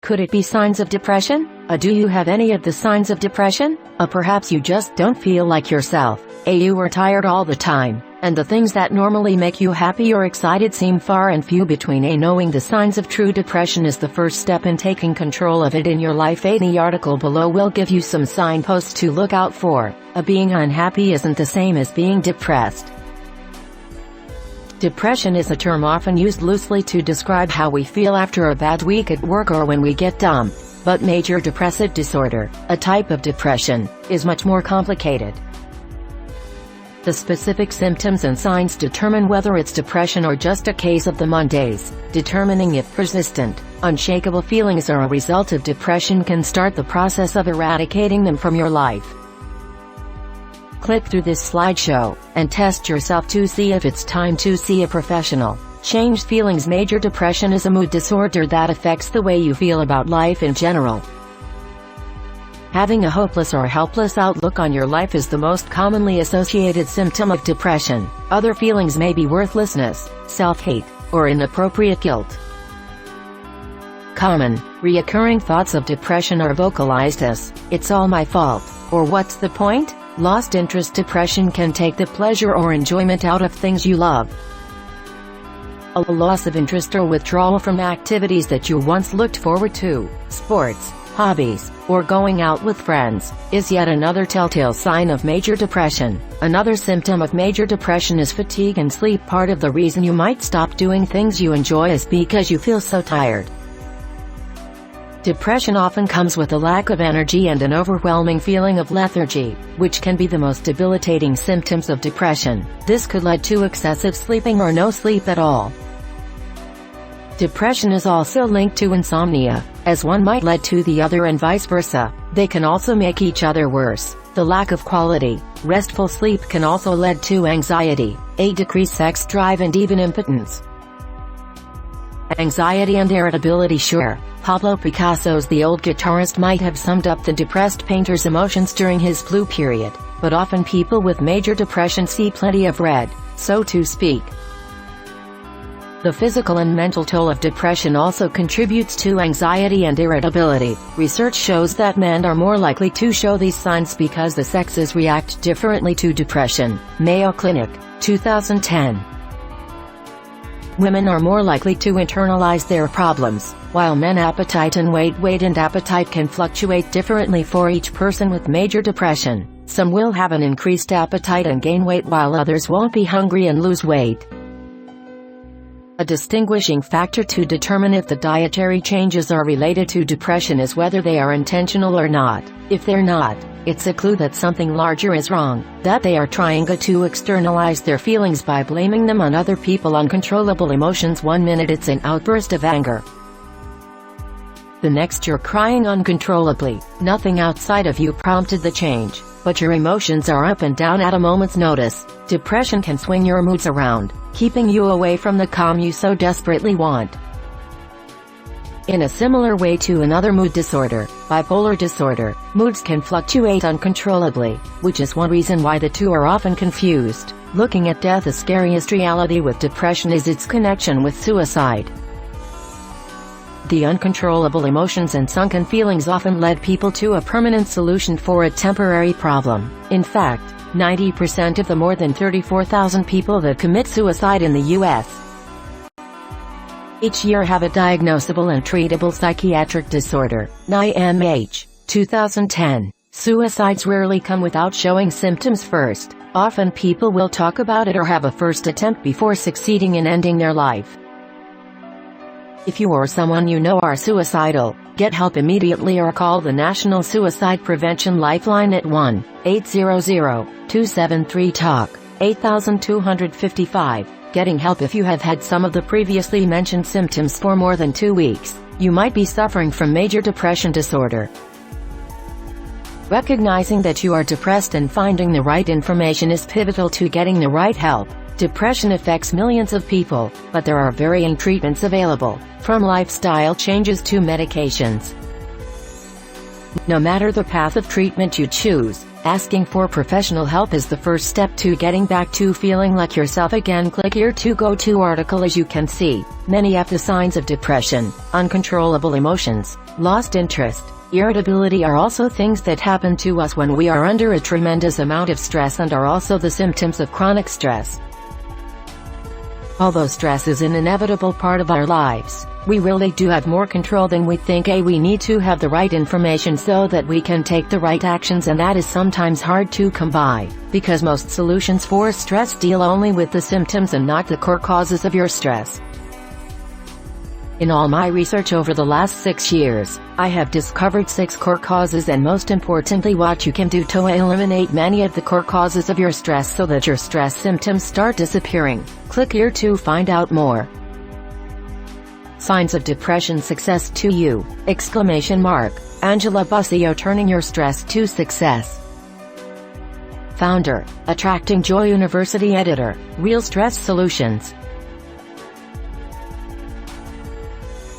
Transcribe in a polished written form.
Could it be signs of depression? Do you have any of the signs of depression? Perhaps you just don't feel like yourself. You are tired all the time, and the things that normally make you happy or excited seem far and few between. Knowing the signs of true depression is the first step in taking control of it in your life. The article below will give you some signposts to look out for. Being unhappy isn't the same as being depressed. Depression is a term often used loosely to describe how we feel after a bad week at work or when we get dumped. But major depressive disorder, a type of depression, is much more complicated. The specific symptoms and signs determine whether it's depression or just a case of the Mondays. Determining if persistent, unshakable feelings are a result of depression can start the process of eradicating them from your life. Click through this slideshow, and test yourself to see if it's time to see a professional. Changed feelings. Major depression is a mood disorder that affects the way you feel about life in general. Having a hopeless or helpless outlook on your life is the most commonly associated symptom of depression. Other feelings may be worthlessness, self-hate, or inappropriate guilt. Common, reoccurring thoughts of depression are vocalized as, "It's all my fault," or "What's the point?" Lost interest. Depression can take the pleasure or enjoyment out of things you love. A loss of interest or withdrawal from activities that you once looked forward to, sports, hobbies, or going out with friends, is yet another telltale sign of major depression. Another symptom of major depression is fatigue and sleep. Part of the reason you might stop doing things you enjoy is because you feel so tired. Depression often comes with a lack of energy and an overwhelming feeling of lethargy, which can be the most debilitating symptoms of depression. This could lead to excessive sleeping or no sleep at all. Depression is also linked to insomnia, as one might lead to the other and vice versa. They can also make each other worse. The lack of quality, restful sleep can also lead to anxiety, a decreased sex drive and even impotence. Anxiety and irritability. Sure, Pablo Picasso's The Old Guitarist might have summed up the depressed painter's emotions during his blue period, but often people with major depression see plenty of red, so to speak. The physical and mental toll of depression also contributes to anxiety and irritability. Research shows that men are more likely to show these signs because the sexes react differently to depression. Mayo Clinic, 2010. Women are more likely to internalize their problems, while men appetite and weight and appetite can fluctuate differently for each person with major depression. Some will have an increased appetite and gain weight while others won't be hungry and lose weight. A distinguishing factor to determine if the dietary changes are related to depression is whether they are intentional or not. If they're not, it's a clue that something larger is wrong, that they are trying to externalize their feelings by blaming them on other people. Uncontrollable emotions. 1 minute it's an outburst of anger. The next you're crying uncontrollably. Nothing outside of you prompted the change, but your emotions are up and down at a moment's notice. Depression can swing your moods around, keeping you away from the calm you so desperately want. In a similar way to another mood disorder, bipolar disorder, moods can fluctuate uncontrollably, which is one reason why the two are often confused. Looking at death. The scariest reality with depression is its connection with suicide. The uncontrollable emotions and sunken feelings often led people to a permanent solution for a temporary problem. In fact, 90% of the more than 34,000 people that commit suicide in the U.S. each year have a diagnosable and treatable psychiatric disorder. IMH, 2010. Suicides rarely come without showing symptoms first. Often people will talk about it or have a first attempt before succeeding in ending their life. If you or someone you know are suicidal, get help immediately or call the National Suicide Prevention Lifeline at 1-800-273-TALK, 8255. Getting help. If you have had some of the previously mentioned symptoms for more than 2 weeks, you might be suffering from major depression disorder. Recognizing that you are depressed and finding the right information is pivotal to getting the right help. Depression affects millions of people, but there are varying treatments available, from lifestyle changes to medications. No matter the path of treatment you choose, Asking for professional help is the first step to getting back to feeling like yourself again. Click here to go to article. As you can see, many of the signs of depression, uncontrollable emotions, lost interest, irritability are also things that happen to us when we are under a tremendous amount of stress and are also the symptoms of chronic stress. Although stress is an inevitable part of our lives, we really do have more control than we think. We need to have the right information so that we can take the right actions, and that is sometimes hard to come by, because most solutions for stress deal only with the symptoms and not the core causes of your stress. In all my research over the last 6 years, I have discovered 6 core causes, and most importantly what you can do to eliminate many of the core causes of your stress so that your stress symptoms start disappearing. Click here to find out more. Signs of depression. Success to you! Angela Bussio, turning your stress to success. Founder, Attracting Joy University. Editor, Real Stress Solutions.